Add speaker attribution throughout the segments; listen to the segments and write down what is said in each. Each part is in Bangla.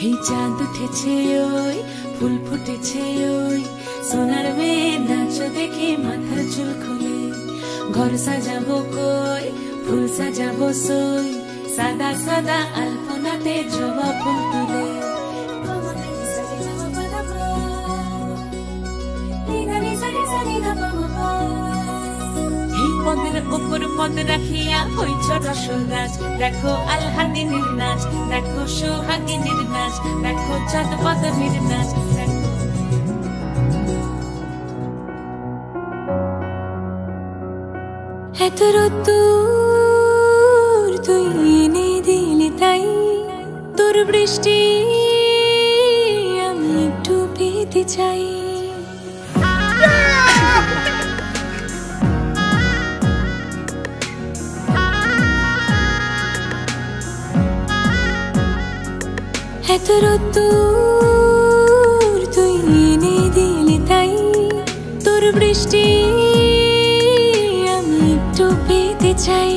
Speaker 1: এই চাঁদ উঠেছে ওই ফুল ফুটেছে ওই সোনার মেয়ে নাচ দেখে মাথার চুল খুলে ঘর সাজাবো কই ফুল সাজাবো সই সাদা সাদা আলপনাতে জবা ফুল তুলে পদের উপর পদ রাখিয়া হইছ রসল গাছ দেখো আলহাদিনীর নাচ দেখো সোহাগিনীর নাচ দেখো চাঁদ পদমীর নাচ এত রোদ্দুর তুই এনে দিলি তাই তোর বৃষ্টি আমি একটু পেতে চাই এত রোদ্দুর তুই এনে দিলি তাই তোর বৃষ্টি আমি একটু পেতে চাই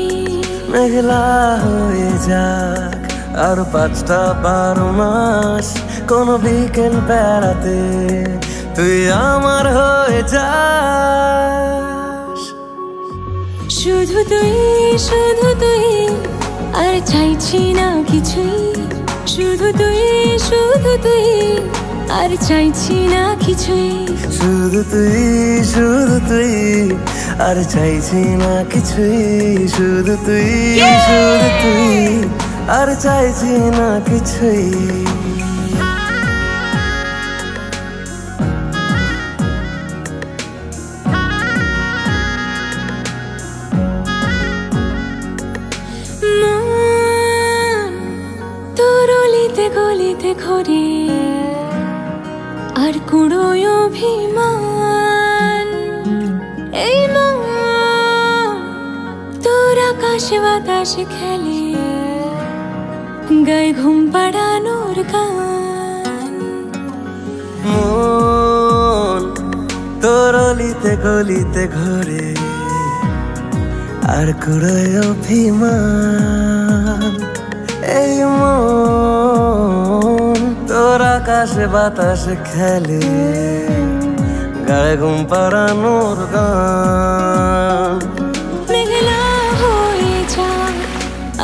Speaker 2: মেঘলা হয়ে যাক আর 5টা 12 মাস কোন বিকেল বেড়াতে তুই আমার হয়ে যাস
Speaker 1: শুধু তুই আর চাইছি না কিছুই শুধু তুই আর চাইছি না কিছুই
Speaker 2: শুধু তুই আর চাইছি না কিছুই শুধু তুই আর চাইছি না কিছুই
Speaker 1: গলিতে ঘরে আর কুড়োয় অভিমান এই মন তোর আকাশে বাতাসে খেলে গায়ে ঘুম পাড়ানোর গান
Speaker 2: মন তোর গলিতে ঘরে আর কুড়োয় অভিমান এই মন তোর আকাশে বাতাসে খেলে গায়ে ঘুম পাড়ানোর গান
Speaker 1: মেঘলা হয়ে যা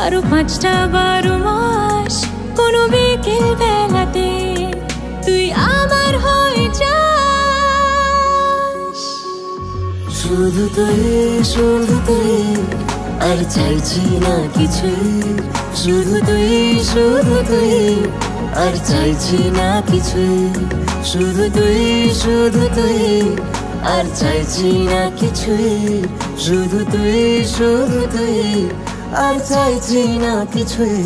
Speaker 1: আরো 5টা 12 মাস কোনো বিকেল বেলাতে তুই আমার হয়ে যাস
Speaker 2: শুধু তুই আর চাইছি না কিছুই শুধু তুই আর চাইছি না কিছুই শুধু তুই আর চাইছি না কিছুই শুধু তুই আর চাইছি না কিছুই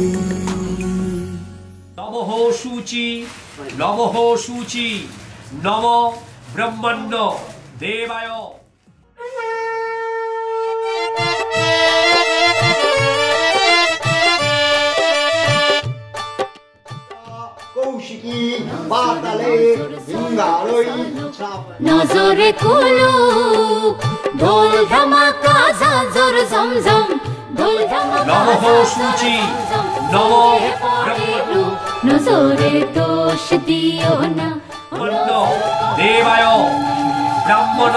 Speaker 3: নমঃ শুচি নম ব্রহ্মণ্য দেবায়
Speaker 4: কৌশিকী বাতালে ভিঙ্গালই
Speaker 5: নজরে কুলু ঢোল ধামাকা ঝাঁঝর ঝমঝম ঢোল ধামাকা
Speaker 3: নমঃ শুচি নম ব্রহ্মণ্য
Speaker 5: নজরে দোষ দিও না
Speaker 3: ব্রহ্মণ্য দেবায় ব্রাহ্মণ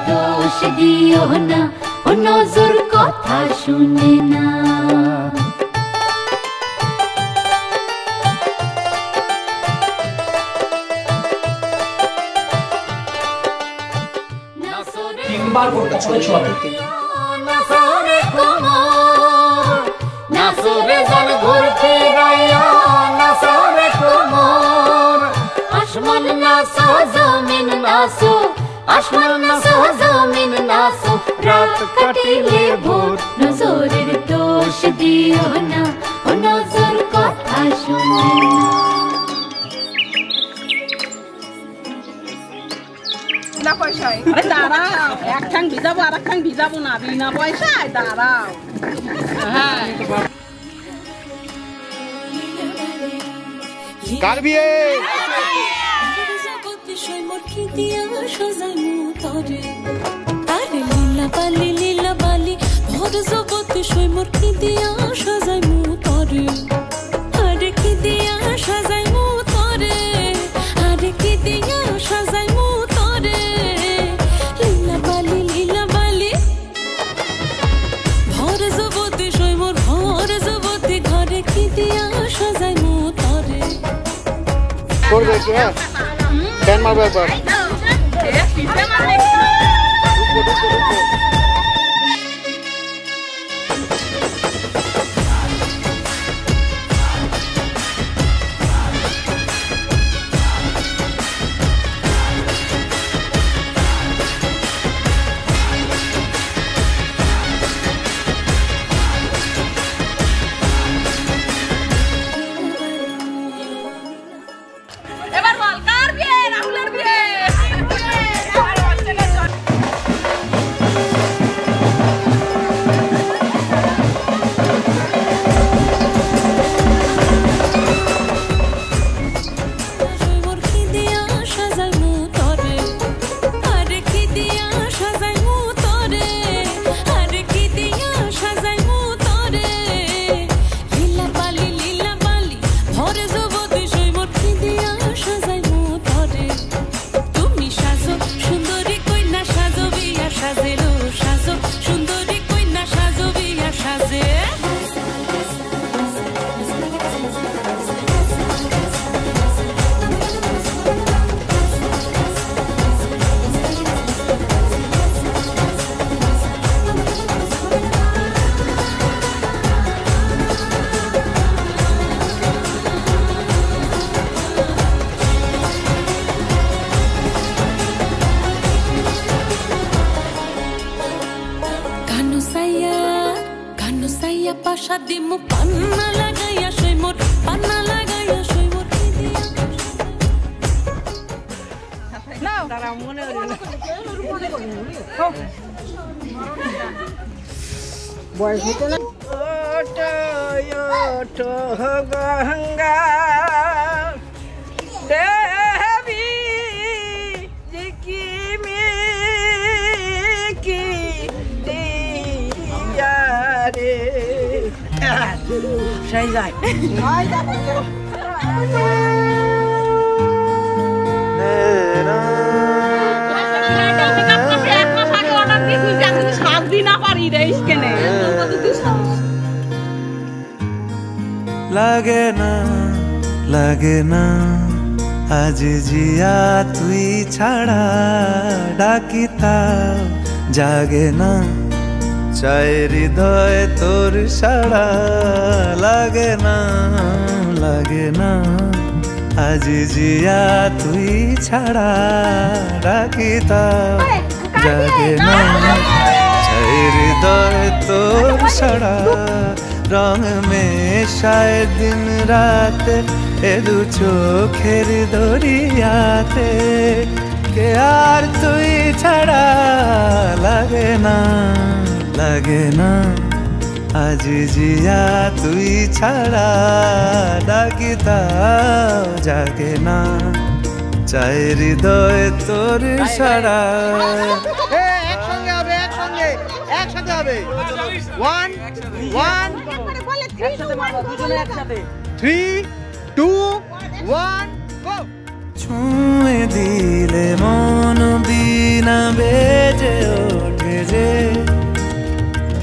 Speaker 5: দোষ দিও না ও নজর কথা শুনে না
Speaker 3: তিনবার করতে হবে ছোঁয়াতে
Speaker 5: নাসরে কোমর নাসরে জল ঘুরতে গায়া নাসরে কোমর আসমান নাসো জমিন নাসো আসমান নাসো জমিন নাসো রাত কাটিলে ভোর নজরের দোষ দিও না ও নজর কথা শুনে না
Speaker 6: বিনা পয়সায় আরে দাঁড়াও একখান ভিজাবো আর একখান ভিজাবো না বিনা পয়সায় দাঁড়াও হ্যাঁ
Speaker 4: কার বিয়ে
Speaker 1: লীলা বালি ভর জগতে সৈমর কি দিয়া সাজাই মু তরে আরে কি দিয়া সাজাই মু
Speaker 4: করবে একটু হ্যাঁ ফ্যান মারবো একবার
Speaker 6: এবার বল কার বিয়ে রাহুলের বিয়ে পাশা দিমু পান্না লাগাইয়া সই মোর পান্না লাগাইয়া সই মোর নাও দাঁড়াও মনে বয়স হতে না ওটো ওটো গঙ্গা দেবী জিকি মিকি দিয়ারে সেই যায়
Speaker 2: লাগে না আজ জিয়া তুই ছাড়া ডাকিতাও জাগে না চাই হৃদয় তোর সাড়া লাগে না আজ জিয়া তুই ছাড়া ডাকিতাও জাগে না চাই হৃদয় তোর সাড়া রং মেশায় দিন রাত এ দু চোখের দরিয়াতে কে আর তুই ছাড়া লাগে না আজ জিয়া তুই ছাড়া ডাকিতাও জাগে না চাই হৃদয় তোর সাড়া
Speaker 4: একসঙ্গে হবে একসাথে হবে 1 1 3 2 1 গো
Speaker 2: ছুঁয়ে দিলে মন বিনা বেজে ওঠে যে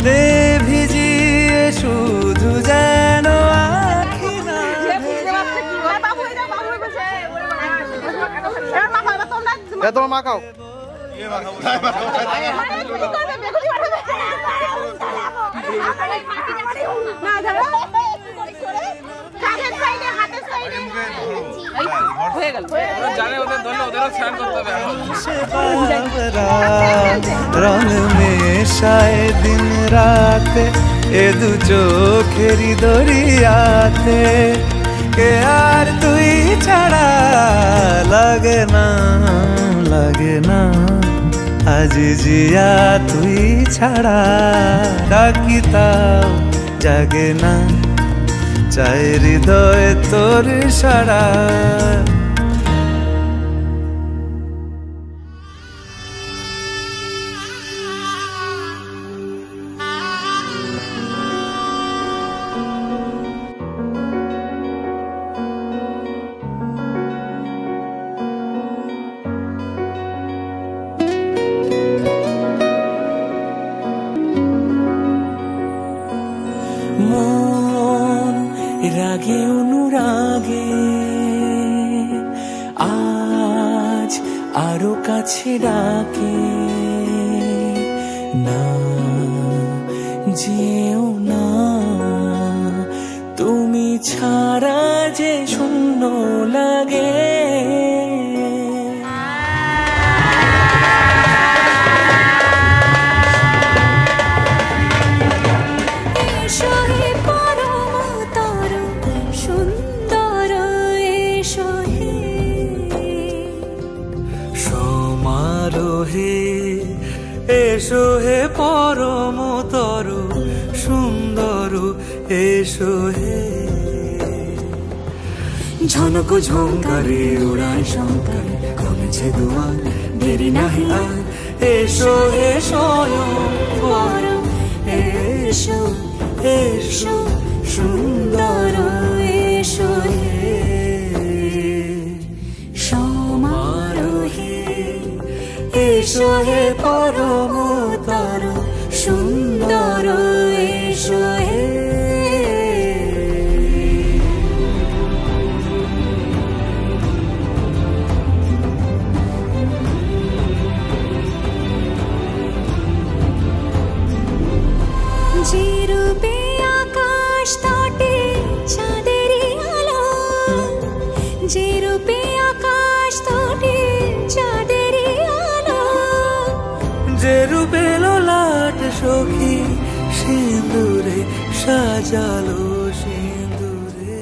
Speaker 2: দে ভিজিয়ে শুধু যেন আখি না
Speaker 4: তোমার মা খাও
Speaker 2: রং মেশায় দিন রাত এ দু চোখেরি দরিয়াতে কে আর তুই ছাড়া লাগে না আজ জিয়া তুই ছাড়া ডাকিতাও জাগে না চাই হৃদয় তোর সাড়া
Speaker 7: মন রাগে অনুরাগে
Speaker 2: আরো কাছে ডাকে না যেও না তুমি ছাড়া যে শূন্য লাগে এসো হে পরমতর সুন্দর এসো হে ঝনক ঝঙ্কারে উড়ায় শঙ্কার কমেছে দুয়ার দেরি নাহি আর এসো হে স্বয়ং পরম এসো এসো সুন্দর এসো হে সমারোহে এসো হে পরমতর সুন্দর এসো হে
Speaker 1: যে রূপে আকাশ তটে চাঁদেরই আলো যে রূপে আকাশ তটে চাঁদেরই আলো
Speaker 2: যে রূপে ললাট সখী সিঁদুরে সাজালো সিঁদুরে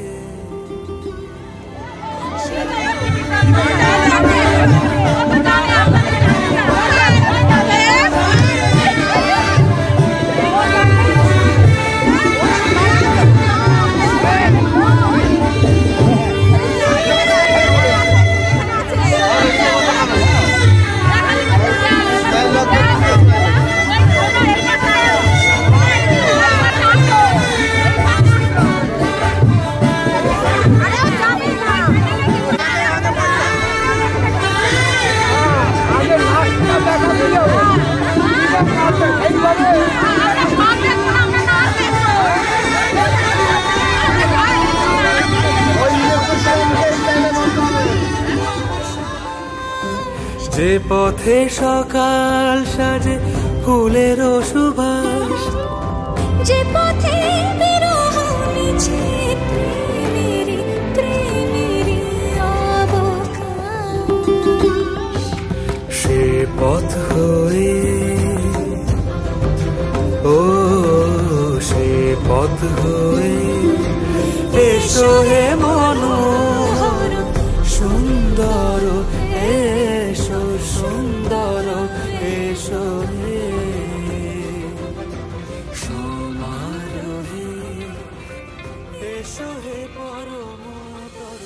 Speaker 2: যে পথে সকাল সাজে ফুলের সুবাস
Speaker 1: যে পথে বিরহ মিছে প্রেমেরই প্রেমেরই অবকাশ
Speaker 2: সে পথ হয়ে ও সে পথ হয়ে এসো হে মনোহর সুন্দর এসো সুন্দর এসো হে সমারোহে এসো হে পরমতর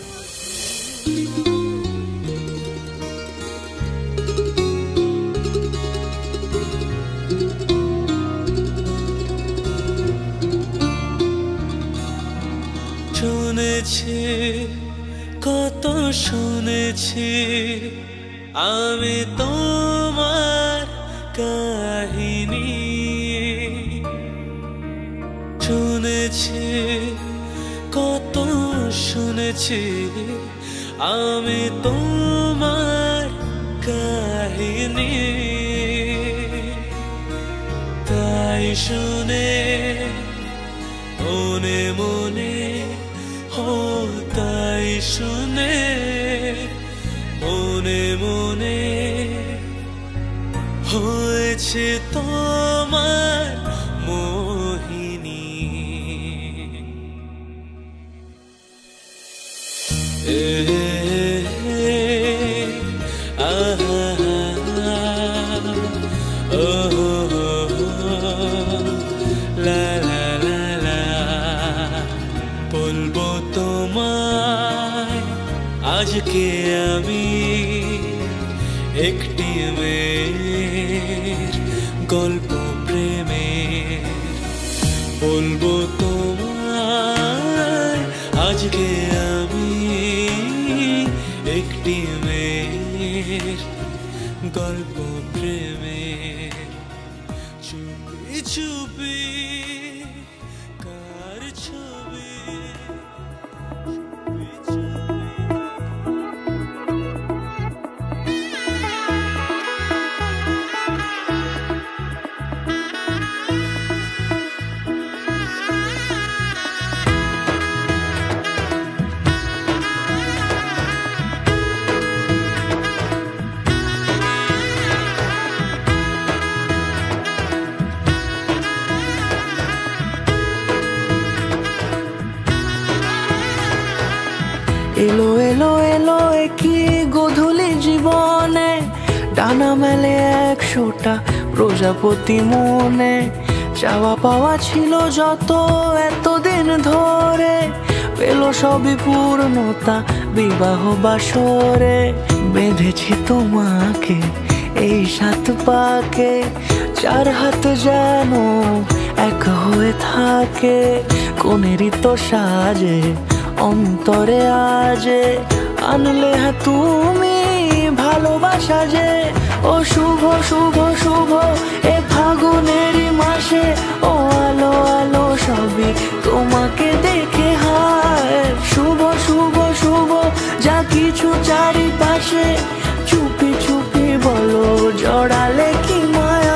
Speaker 2: শুনেছি কত শুনেছি আমি তোমার কাহিনী শুনেছি কত শুনেছি আমি তোমার কাহিনী তাই শুনে মনে মনে তাই শুনে মনে মনে হয়েছে তোমার মোহিনী বলবো তোমায় আজকে আমি একটি মেয়ের গল্প প্রেমের বলবো তোমায় আজকে আমি একটি মেয়ের গল্প প্রেমের চুপি চুপি কার ছবি চুপি চুপি
Speaker 7: এলো এলো এলো কি গোধূলি জীবনে, ডানা মেলে 100টা প্রজাপতি মনে। চাওয়া পাওয়া ছিল যত এতদিন ধরে, পেল সবই পূর্ণতা বিবাহ বাসরে। বেঁধেছি তোমাকে এই 7 পাকে, 4 হাত যেন এক হয়ে থাকে। কোনেরই তো সাজে অন্তরে আজে, আনলে হ্যাঁ তুমি ভালোবাসা যে। ও শুভ শুভ শুভ এ ফাগুনেরই মাসে, ও আলো আলো সবই তোমাকে দেখে হায়। শুভ শুভ শুভ যা কিছু চারিপাশে, চুপি চুপি বলো জড়ালে কি মায়া।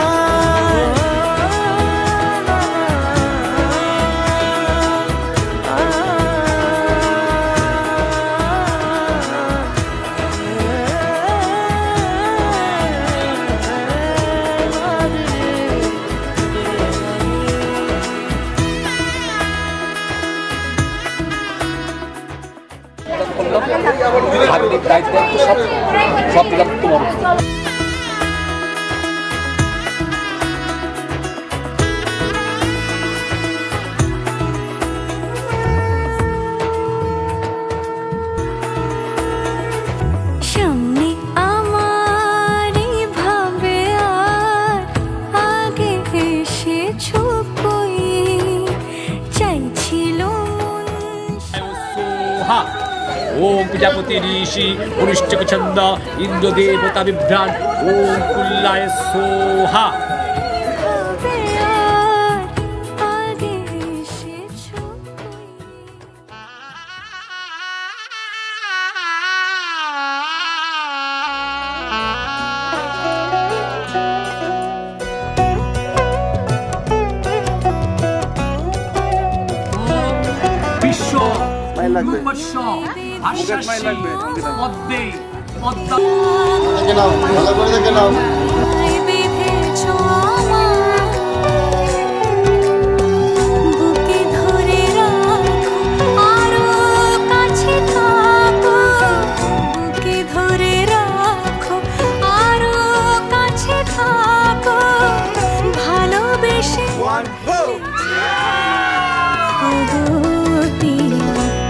Speaker 3: সব দিলাম তোমার।
Speaker 5: সামনে আমার ভাবে আর আগে এসেছো কই, চাইছিল
Speaker 3: সোহা ওম প্রজাপতি ঋষি অনুষ্ঠিক ছন্দ ইন্দ্র দেবতা বিভ্রাণ ওম কুল্লায় সোহা।
Speaker 5: ভাবে আর আগে এসেছো কই।
Speaker 3: বিশ্ব রূপস্য ভাষ্যস্য পদ্মে পদ্মা।
Speaker 4: ভালো করে দেখে নাও।
Speaker 5: বেঁধেছো আমার বুকে ধরে রাখো, আরো কাছে থাকো। বুকে ধরে রাখো, আরো কাছে থাকো। ভালোবেসে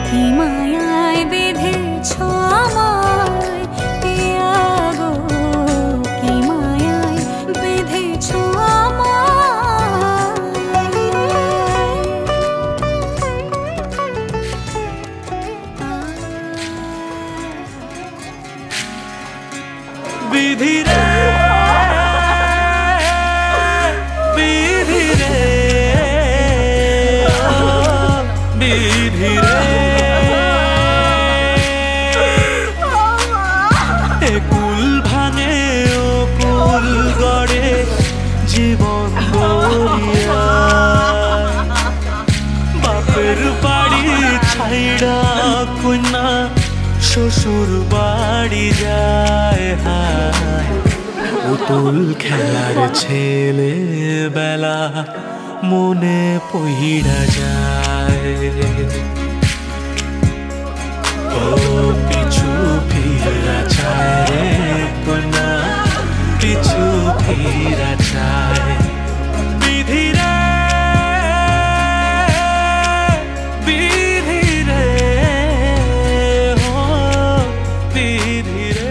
Speaker 5: কি মায়ায় বেঁধেছো আমায়, পিয়া গো কি মায়ায় বেঁধেছো আমায়।
Speaker 2: বিধি রে বিধি রে ও বিধি রে, এ কুল ভাঙে ও কুল গড়ে জীবন গড়িয়া। বাপের বাড়ি ছাইড়া কন্যা শ্বশুর বাড়ি যায় হায়। পুতুল খেলার ছেলে বেলা মনে পইড়া যায়। ও পিছু ফিরা চায় রে কন্যা, পিছু ফিরা চায়। বিধি রে বিধি রে ও বিধি রে।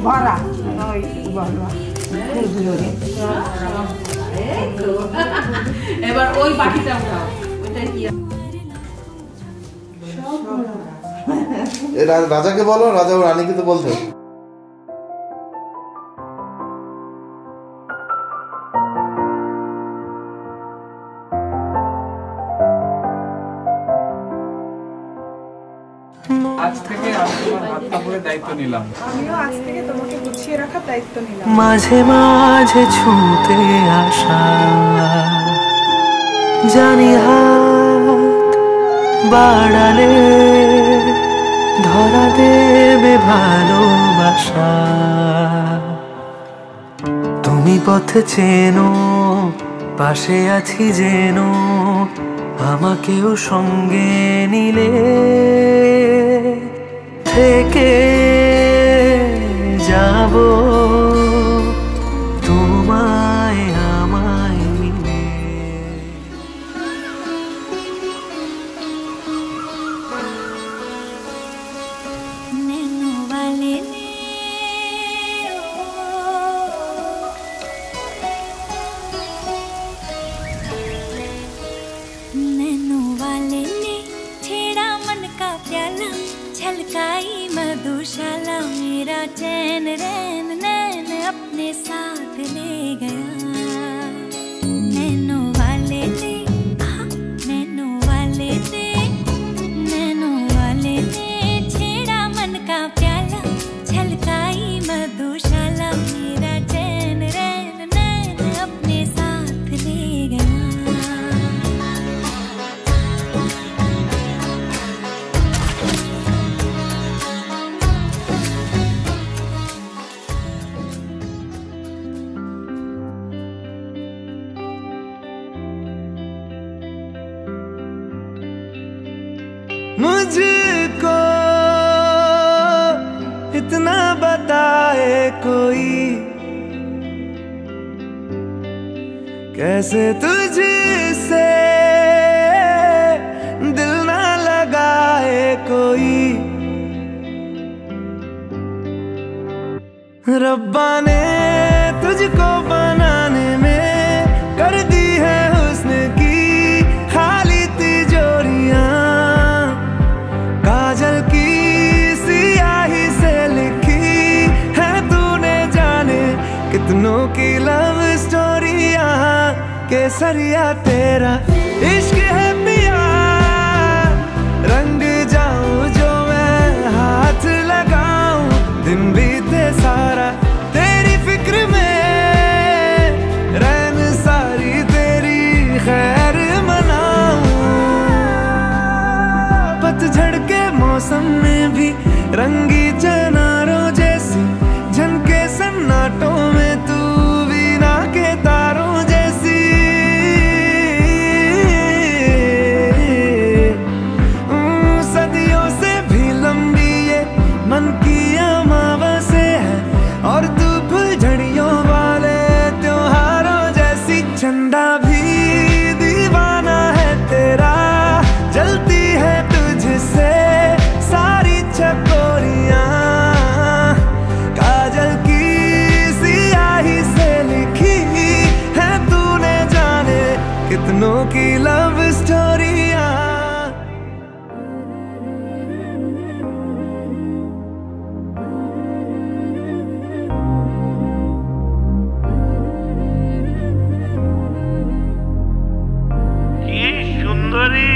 Speaker 6: ভরা ওই বলবা এবার ওই বাকিটা উঠাও ওইটা কি
Speaker 4: রাজাকে বলো, রাজা ও রানীকে তো বলতে।
Speaker 8: আজ থেকে আমি তোমার হাত কাপড়ের দায়িত্ব নিলাম।
Speaker 9: আমিও আজ থেকে তোমাকে গুছিয়ে রাখার দায়িত্ব নিলাম।
Speaker 7: মাঝে মাঝে ছুঁতে আসা জানি হাত বাড়ালে ধরা দেবে ভালোবাসা। তুমি পথ চেনো, পাশে আছি যেন, আমাকেও সঙ্গে নিলে থেকে যাব তোমায় আমায় মিলে।
Speaker 5: नैनो वाले ने नैनो वाले ने छेड़ा मन का प्याला, छलकाई मधुशाला, मेरा चैन रैन नैन अपने साथ ले गया। नैनो वाले ने नैनो वाले ने नैनो वाले ने छेड़ा मन का प्याला, छलकाई मधुशाला, मेरा चैन रैन नैन अपने साथ ले गया।
Speaker 7: मुझको इतना बताए कोई, कैसे तुझसे दिल ना लगाए कोई। रब्बा ने तुझको बनाने में कर दी है हुस्न की खाली तिजोरियां, काजल की सियाही से लिखी है तूने जाने कितनों की लव स्टोरियां। केसरिया तेरा इश्क है पिया, रंग जाऊं जो मैं हाथ लगाऊं, दिन बीते सारा तेरी फिक्र में, रैन सारी तेरी खैर मनाऊं। पतझड़ के मौसम में भी रंगी चनारों जैसी झनके सन्नाटों में, तू वीणा के तारों जैसी। सदियों से भी लंबी ये मन की अमावस्या है, और तू फुलझड़ियों वाले त्योहारों जैसी। चंदा भी दीवाना है तेरा, जलती है तुझसे सारी चकोरियां, काजल की सियाही से लिखी है तूने जाने कितनों की लव स्टोरियां।
Speaker 2: কি সুন্দরী!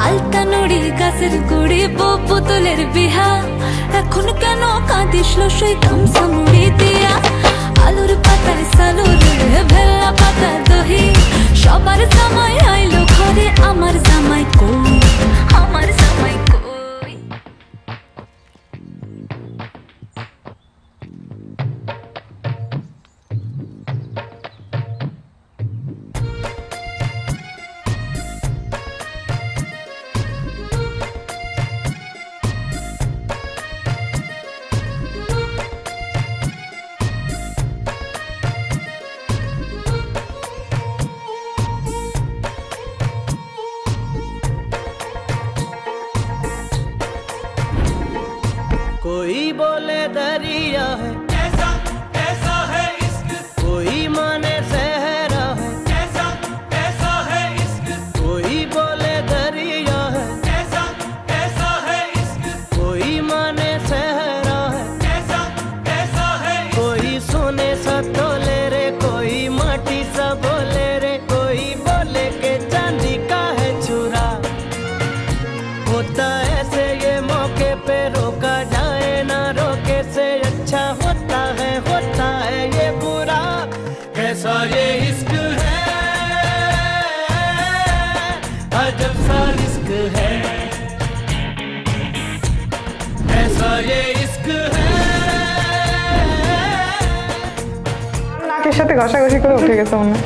Speaker 5: আলতা নুড়ি গাছের গুড়ি বউ পুতুলের বিহা, এখন কেন কাঁদিস লসই গামছা মুড়ি দিয়া। আলুর পাতায় সালুর ভেল্লা পাতা দহি, সবার জামাই আইলো ঘরে, আমার জামাই কই, আমার জামাই কই।
Speaker 7: कोई बोले दरिया है ऐसा ऐसा है इश्क, कोई माने सहरा है ऐसा ऐसा है इश्क, कोई बोले दरिया है ऐसा ऐसा है इश्क, कोई माने सहरा है ऐसा ऐसा है, कोई सोने सा तोले रे, कोई माटी सा बोले रे, कोई बोले के चांदी का है चूरा। होता ऐसे ये मौके पे रोका जाए ना रोके से अच्छा होता है ये बुरा। कैसा ये इश्क है, अजब सा रिस्क है, ऐसा ये इश्क है।
Speaker 9: নাকের সাথে ঘষাঘষি করে উঠে গেছে মনে হয়।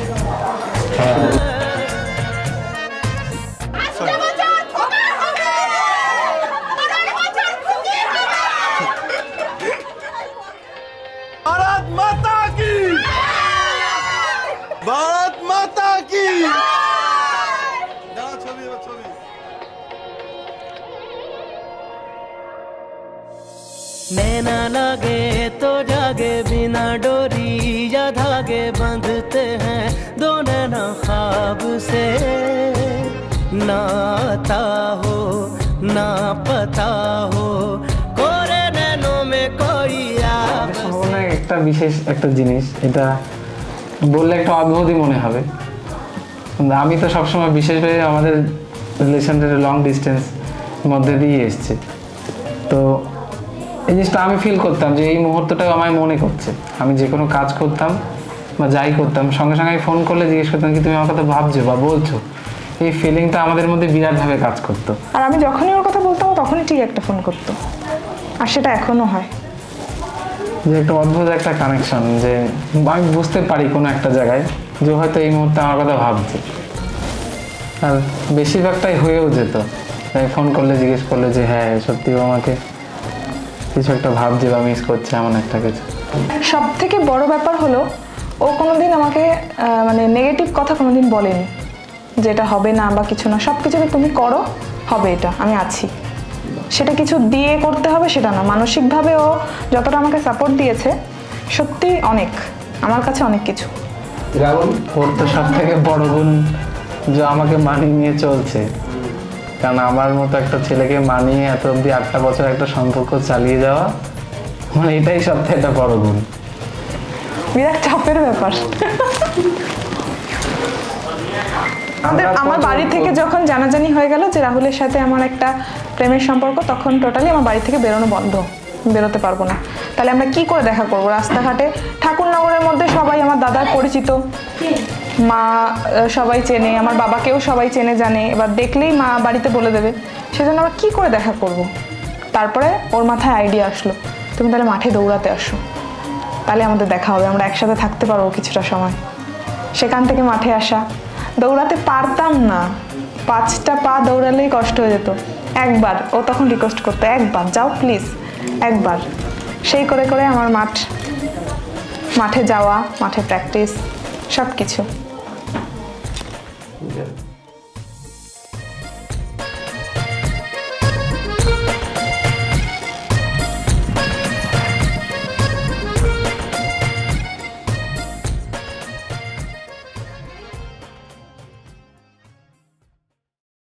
Speaker 7: भारत माता की, भारत माता की। नैना लागे तो जागे, बिना डोरी या धागे बंधते हैं दो नैना ख्वाब से। ना आता हो ना पता हो, कोरे नैनों में कोई आप।
Speaker 8: একটা বিশেষ একটা জিনিস, এটা বললে একটা অদ্ভুতই মনে হবে, আমি তো সবসময় বিশেষভাবে আমাদের রিলেশনটা লং ডিস্টেন্স মধ্যে দিয়ে এসছে। তো এই জিনিসটা আমি ফিল করতাম যে এই মুহূর্তটাও আমায় মনে করছে। আমি যে কোনো কাজ করতাম বা যাই করতাম, সঙ্গে সঙ্গে আমি ফোন করলে জিজ্ঞেস করতাম কি তুমি আমার কথা ভাবছো বা বলছো। এই ফিলিংটা আমাদের মধ্যে বিরাটভাবে কাজ করতো।
Speaker 9: আর আমি যখনই ওর কথা বলতাম তখনই ঠিক একটা ফোন করতো, আর সেটা এখনো হয়।
Speaker 8: যে একটা অদ্ভুত একটা কানেকশন, যে আমি বুঝতে পারি কোনো একটা জায়গায় যে হয়তো এই মুহূর্তে আমার কথা ভাবছে। আর বেশিরভাগটাই হয়েও যেত, ফোন করলে জিজ্ঞেস করলে যে হ্যাঁ সত্যি ও আমাকে কিছু একটা ভাবছে বা মিস করছে এমন একটা কিছু।
Speaker 9: সব থেকে বড় ব্যাপার হলো ও কোনোদিন আমাকে মানে নেগেটিভ কথা কোনোদিন বলেনি, যেটা হবে না বা কিছু না, সব কিছু তুমি করো, হবে, এটা আমি আছি। সেটা কিছু দিয়ে করতে হবে সেটা না, মানসিকভাবে ও যতটা আমাকে সাপোর্ট দিয়েছে সত্যি অনেক, আমার কাছে অনেক কিছু।
Speaker 8: ওর তো সব থেকে বড় গুণ যে আমাকে মানিয়ে নিয়ে চলছে, কারণ আমার মতো একটা ছেলেকে মানিয়ে এত অব্দি 8টা বছর একটা সম্পর্ক চালিয়ে যাওয়া, মানে এটাই সব থেকে একটা বড় গুণ।
Speaker 9: বিরাট চাপের ব্যাপার। আমার বাড়ি থেকে যখন জানাজানি হয়ে গেল যে রাহুলের সাথে আমার একটা প্রেমের সম্পর্ক, তখন টোটালি আমার বাড়ি থেকে বেরোনো বন্ধ, বেরোতে পারবো না। তাহলে আমরা কি করে দেখা করবো রাস্তাঘাটে? ঠাকুরনগরের মধ্যে সবাই আমার দাদার পরিচিত, মা সবাই চেনে, আমার বাবাকেও সবাই চেনে জানে, এবার দেখলেই মা বাড়িতে বলে দেবে, সেজন্য আমরা কি করে দেখা করব? তারপরে ওর মাথায় আইডিয়া আসলো, তুমি তাহলে মাঠে দৌড়াতে আসো, তাহলে আমাদের দেখা হবে, আমরা একসাথে থাকতে পারবো কিছুটা সময়। সেখান থেকে মাঠে আসা, দৌড়াতে পারতাম না, 5টা পা দৌড়ালেই কষ্ট হয়ে যেত। একবার ও তখন রিকোয়েস্ট করতো, একবার যাও প্লিজ, একবার। সেই করে করে আমার মাঠে যাওয়া, মাঠে প্র্যাকটিস, সব কিছু।